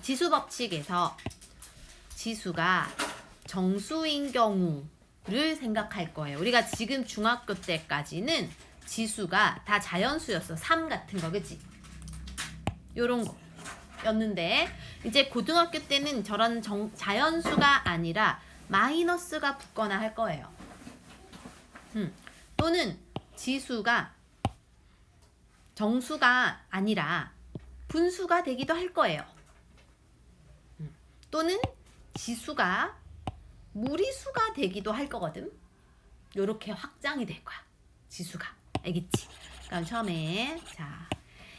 지수 법칙에서 지수가 정수인 경우를 생각할 거예요. 우리가 지금 중학교 때까지는 지수가 다 자연수였어. 3 같은 거, 그치? 요런 거 였는데 이제 고등학교 때는 저런 자연수가 아니라 마이너스가 붙거나 할 거예요. 또는 지수가 정수가 아니라 분수가 되기도 할 거예요. 또는 지수가 무리수가 되기도 할 거거든. 요렇게 확장이 될 거야. 지수가. 알겠지? 그럼 처음에 자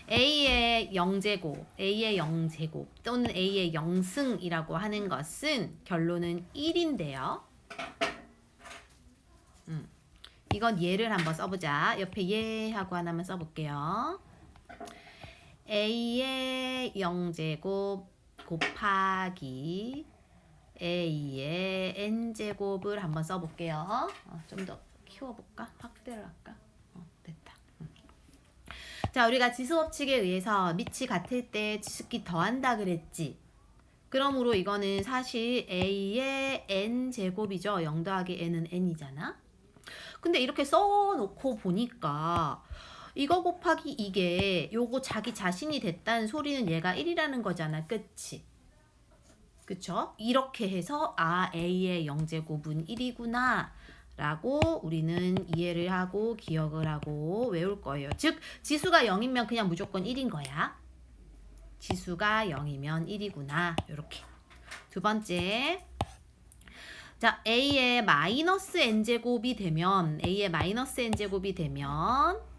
A의 0제곱, A의 0제곱 또는 A의 0승이라고 하는 것은 결론은 1인데요. 이건 예를 한번 써보자. 옆에 예하고 하나만 써볼게요. A의 0제곱 곱하기 A의 n제곱을 한번 써볼게요. 좀 더 키워볼까? 확대를 할까? 됐다. 자, 우리가 지수법칙에 의해서 밑이 같을 때 지수끼리 더한다 그랬지. 그러므로 이거는 사실 A의 n제곱이죠. 0 더하기 n은 n이잖아. 근데 이렇게 써놓고 보니까 이거 곱하기 이게 요거 자기 자신이 됐다는 소리는 얘가 1이라는 거잖아. 그치? 그쵸? 이렇게 해서 A의 0제곱은 1이구나 라고 우리는 이해를 하고 기억을 하고 외울 거예요. 즉 지수가 0이면 그냥 무조건 1인 거야. 지수가 0이면 1이구나. 요렇게. 두 번째, 자 A의 마이너스 n제곱이 되면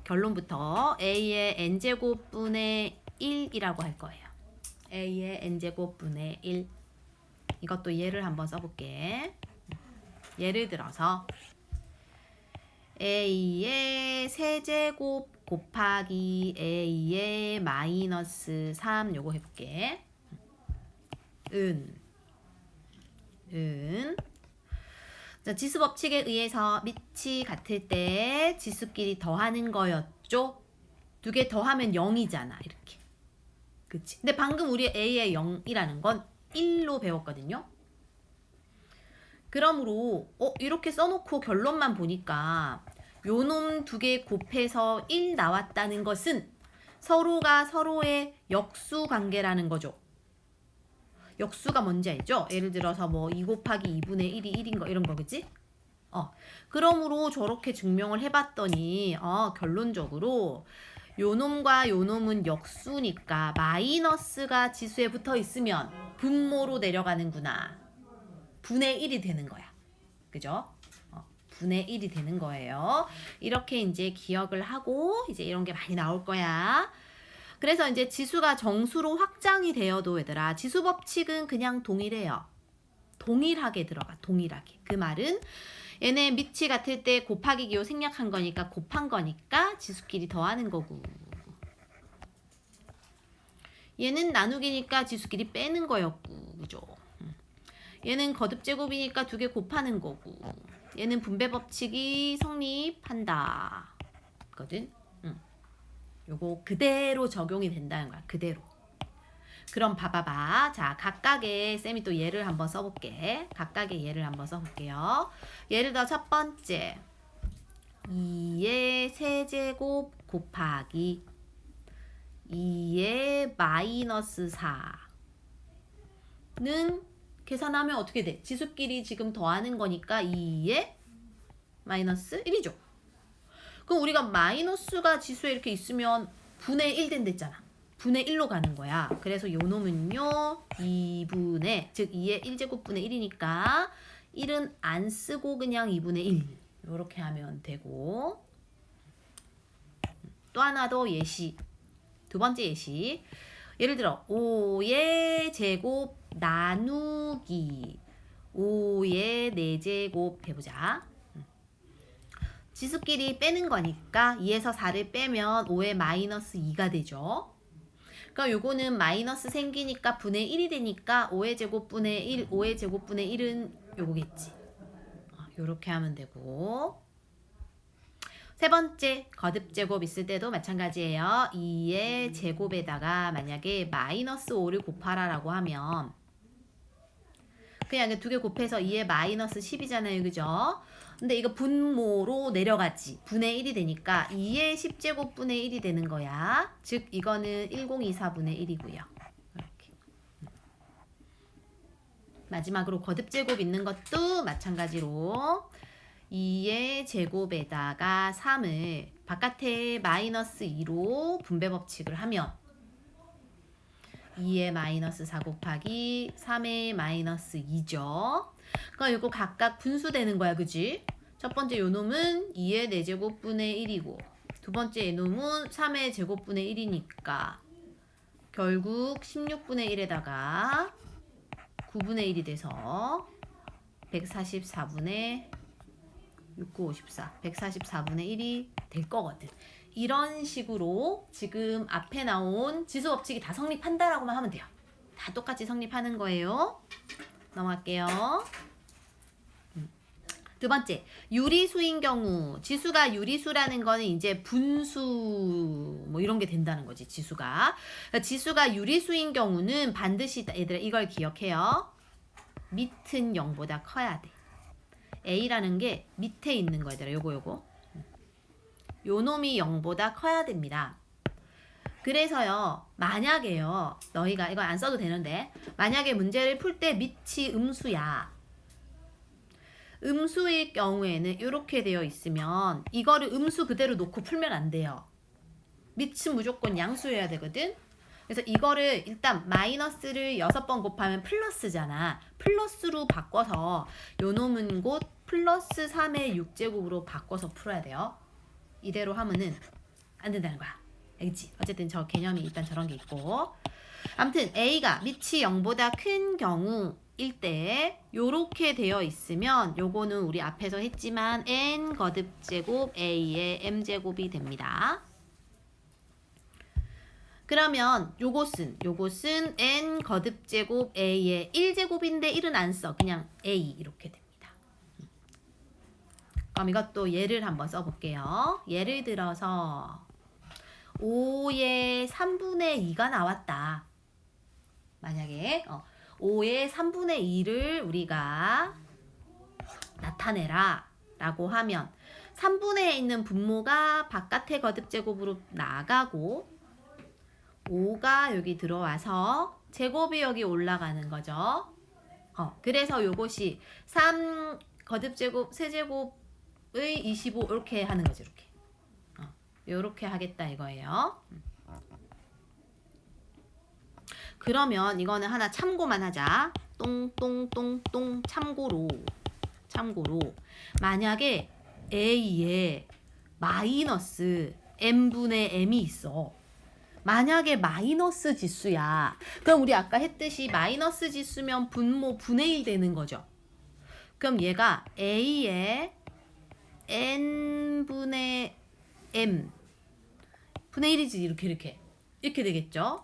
결론부터 A의 n제곱분의 1이라고 할 거예요. A의 n제곱분의 1. 이것도 예를 한번 써볼게. 예를 들어서 A의 세제곱 곱하기 A의 마이너스 3 요거 해볼게. 자, 지수 법칙에 의해서 밑이 같을 때 지수끼리 더하는 거였죠. 두 개 더하면 0이잖아. 이렇게. 그치? 근데 방금 우리 A의 0이라는 건 1로 배웠거든요. 그러므로 이렇게 써놓고 결론만 보니까 요 놈 두 개 곱해서 1 나왔다는 것은 서로가 서로의 역수 관계라는 거죠. 역수가 뭔지 알죠? 예를 들어서 뭐 2 곱하기 2분의 1이 1인 거 이런 거 그치? 그러므로 저렇게 증명을 해봤더니 결론적으로 요 놈과 요 놈은 역수니까 마이너스가 지수에 붙어 있으면 분모로 내려가는구나. 분의 1이 되는 거야. 그죠? 분의 1이 되는 거예요. 이렇게 이제 기억을 하고 이제 이런 게 많이 나올 거야. 그래서 이제 지수가 정수로 확장이 되어도 얘들아 지수 법칙은 그냥 동일해요. 동일하게 들어가. 동일하게. 그 말은 얘네 밑이 같을 때 곱하기 기호 생략한 거니까 곱한 거니까 지수끼리 더하는 거고. 얘는 나누기니까 지수끼리 빼는 거였고. 그죠? 얘는 거듭제곱이니까 두 개 곱하는 거고. 얘는 분배 법칙이 성립한다. 거든. 요거 그대로 적용이 된다는 거야. 그대로. 그럼 봐봐봐. 자, 각각의 쌤이 또 예를 한번 써볼게. 각각의 예를 한번 써볼게요. 예를 들어 첫 번째 2의 세제곱 곱하기 2의 마이너스 4는 계산하면 어떻게 돼? 지수끼리 지금 더하는 거니까 2의 마이너스 1이죠. 그럼 우리가 마이너스가 지수에 이렇게 있으면 분의 1 된댔잖아. 분의 1로 가는 거야. 그래서 요 놈은요 2분의 즉 2의 1제곱분의 1이니까 1은 안 쓰고 그냥 2분의 1 이렇게 하면 되고. 또 하나 더 예시. 두 번째 예시. 예를 들어 5의 제곱 나누기 5의 4제곱 해보자. 지수끼리 빼는 거니까 2에서 4를 빼면 5의 마이너스 2가 되죠. 그럼 요거는 마이너스 생기니까 분의 1이 되니까 5의 제곱분의 1, 5의 제곱분의 1은 요거겠지. 요렇게 하면 되고. 세 번째 거듭제곱 있을 때도 마찬가지예요. 2의 제곱에다가 만약에 마이너스 5를 곱하라 라고 하면 그냥 두 개 곱해서 2의 마이너스 10이잖아요. 그죠? 근데 이거 분모로 내려가지. 분의 1이 되니까 2의 10제곱 분의 1이 되는 거야. 즉 이거는 1024분의 1이고요. 이렇게. 마지막으로 거듭제곱 있는 것도 마찬가지로 2의 제곱에다가 3을 바깥에 마이너스 2로 분배 법칙을 하면 2의 마이너스 4 곱하기 3의 마이너스 2죠. 그럼 이거 각각 분수되는 거야. 그지? 첫 번째 요놈은 2의 4제곱분의 1이고 두 번째 요놈은 3의 제곱분의 1이니까 결국 16분의 1에다가 9분의 1이 돼서 144분의 6954, 144분의 1이 될 거거든. 이런 식으로 지금 앞에 나온 지수 법칙이 다 성립한다라고만 하면 돼요. 다 똑같이 성립하는 거예요. 넘어갈게요. 두 번째, 유리수인 경우. 지수가 유리수라는 거는 이제 분수 뭐 이런 게 된다는 거지, 지수가. 지수가 유리수인 경우는 반드시 얘들아 이걸 기억해요. 밑은 0보다 커야 돼. A라는 게 밑에 있는 거 얘들아. 요거. 요 놈이 0보다 커야 됩니다. 그래서요. 만약에요. 너희가 이거 안 써도 되는데 만약에 문제를 풀 때 밑이 음수야. 음수일 경우에는 이렇게 되어 있으면 이거를 음수 그대로 놓고 풀면 안 돼요. 밑은 무조건 양수여야 되거든. 그래서 이거를 일단 마이너스를 6번 곱하면 플러스잖아. 플러스로 바꿔서 요 놈은 곧 플러스 3의 6제곱으로 바꿔서 풀어야 돼요. 이대로 하면은 안 된다는 거야. 알겠지? 어쨌든 저 개념이 일단 저런 게 있고. 아무튼 A가 밑이 0보다 큰 경우일 때 요렇게 되어 있으면 요거는 우리 앞에서 했지만 n 거듭제곱 A의 m제곱이 됩니다. 그러면 요것은 n 거듭제곱 A의 1제곱인데 1은 안 써. 그냥 A 이렇게 됩니다. 그럼 이것도 예를 한번 써볼게요. 예를 들어서 5의 3분의 2가 나왔다. 만약에 5의 3분의 2를 우리가 나타내라 라고 하면 3분의 1에 있는 분모가 바깥의 거듭제곱으로 나가고 5가 여기 들어와서 제곱이 여기 올라가는 거죠. 그래서 요것이 3 거듭제곱 세제곱의 25 이렇게 하는 거죠. 이렇게. 요렇게 하겠다 이거예요. 그러면 이거는 하나 참고만 하자. 똥똥똥똥 참고로 만약에 A에 마이너스 m분의 m이 있어. 만약에 마이너스 지수야. 그럼 우리 아까 했듯이 마이너스 지수면 분모 분의 1 되는 거죠. 그럼 얘가 A의 n분의 m 분의 1이지 이렇게 되겠죠.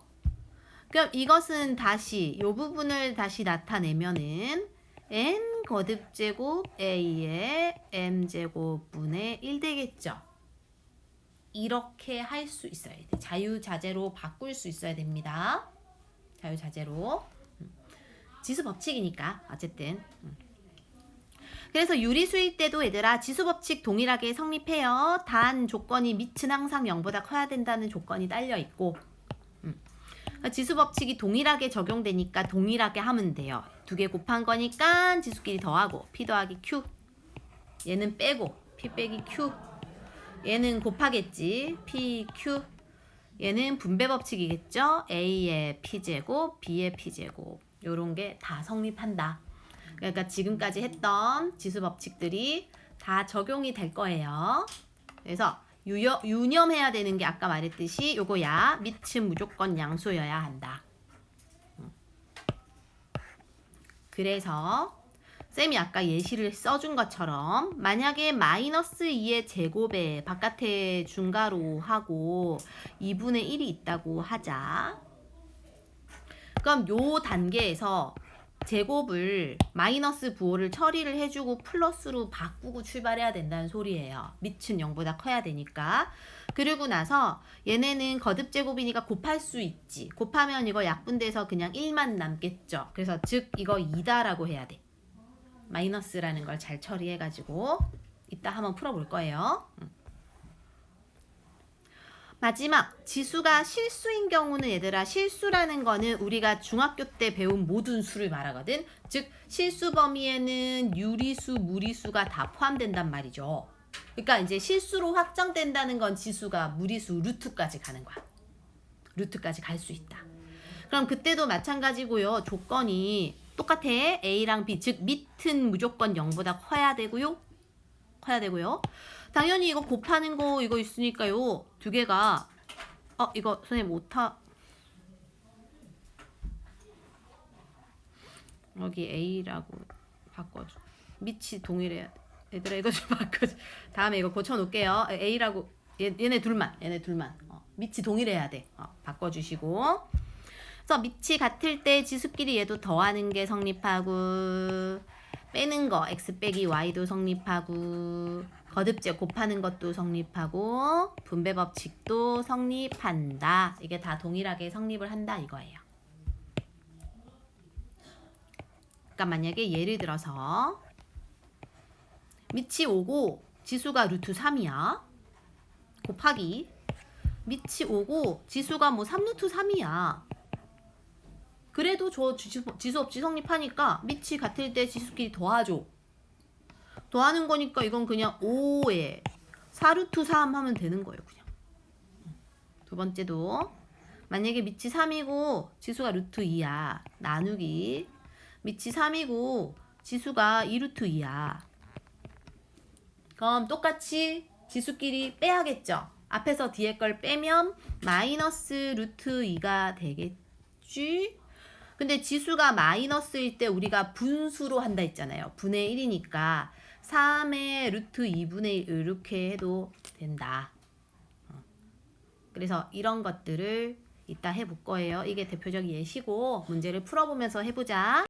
그럼 이것은 다시 이 부분을 다시 나타내면은 n 거듭제곱 A의 m제곱 분의 1 되겠죠. 이렇게 할 수 있어야 돼. 자유자재로 바꿀 수 있어야 됩니다. 자유자재로. 지수 법칙이니까 어쨌든. 그래서 유리수일 때도 얘들아 지수 법칙 동일하게 성립해요. 단 조건이 밑은 항상 0보다 커야 된다는 조건이 딸려 있고 지수 법칙이 동일하게 적용되니까 동일하게 하면 돼요. 두 개 곱한 거니까 지수끼리 더하고 P 더하기 Q. 얘는 빼고 P 빼기 Q. 얘는 곱하겠지. P, Q. 얘는 분배 법칙이겠죠. A의 P제곱, B의 P제곱. 요런 게 다 성립한다. 그러니까 지금까지 했던 지수 법칙들이 다 적용이 될 거예요. 그래서 유념해야 되는 게 아까 말했듯이 요거야. 밑은 무조건 양수여야 한다. 그래서 쌤이 아까 예시를 써준 것처럼 만약에 마이너스 2의 제곱에 바깥에 중괄호 하고 2분의 1이 있다고 하자. 그럼 요 단계에서 제곱을 마이너스 부호를 처리를 해주고 플러스로 바꾸고 출발해야 된다는 소리예요. 밑은 0보다 커야 되니까. 그리고 나서 얘네는 거듭 제곱이니까 곱할 수 있지. 곱하면 이거 약분돼서 그냥 1만 남겠죠. 그래서 즉 이거 2다라고 해야 돼. 마이너스라는 걸 잘 처리해가지고 이따 한번 풀어볼 거예요. 마지막 지수가 실수인 경우는 얘들아, 실수라는 거는 우리가 중학교 때 배운 모든 수를 말하거든. 즉 실수 범위에는 유리수, 무리수가 다 포함된단 말이죠. 그러니까 이제 실수로 확정된다는 건 지수가 무리수 루트까지 가는 거야. 루트까지 갈 수 있다. 그럼 그때도 마찬가지고요. 조건이 똑같아. A랑 B, 즉 밑은 무조건 0보다 커야 되고요. 당연히 이거 곱하는 거 이거 있으니까요. 두 개가 이거 선생님 오타 여기 A라고 바꿔줘. 밑이 동일해야 돼. 얘들아 이거 좀 바꿔줘. 다음에 이거 고쳐놓을게요. A라고 얘네 둘만 밑이 동일해야 돼. 바꿔주시고. 그래서 밑이 같을 때 지수끼리 얘도 더하는 게 성립하고, 빼는 거 x 빼기 y도 성립하고, 거듭제 곱하는 것도 성립하고, 분배 법칙도 성립한다. 이게 다 동일하게 성립을 한다 이거예요. 그러니까 만약에 예를 들어서 밑이 5고 지수가 루트 3이야. 곱하기 밑이 5고 지수가 뭐 3루트 3이야. 그래도 저 지수 없이 성립하니까 밑이 같을 때 지수끼리 더하죠. 더하는 거니까 이건 그냥 5에 4루트 3 하면 되는 거예요. 그냥. 두 번째도 만약에 밑이 3이고 지수가 루트 2야. 나누기 밑이 3이고 지수가 2루트 2야. 그럼 똑같이 지수끼리 빼야겠죠. 앞에서 뒤에 걸 빼면 마이너스 루트 2가 되겠지. 근데 지수가 마이너스일 때 우리가 분수로 한다 했잖아요. 분의 1이니까 3의 루트 2분의 1 이렇게 해도 된다. 그래서 이런 것들을 이따 해볼 거예요. 이게 대표적 예시고 문제를 풀어보면서 해보자.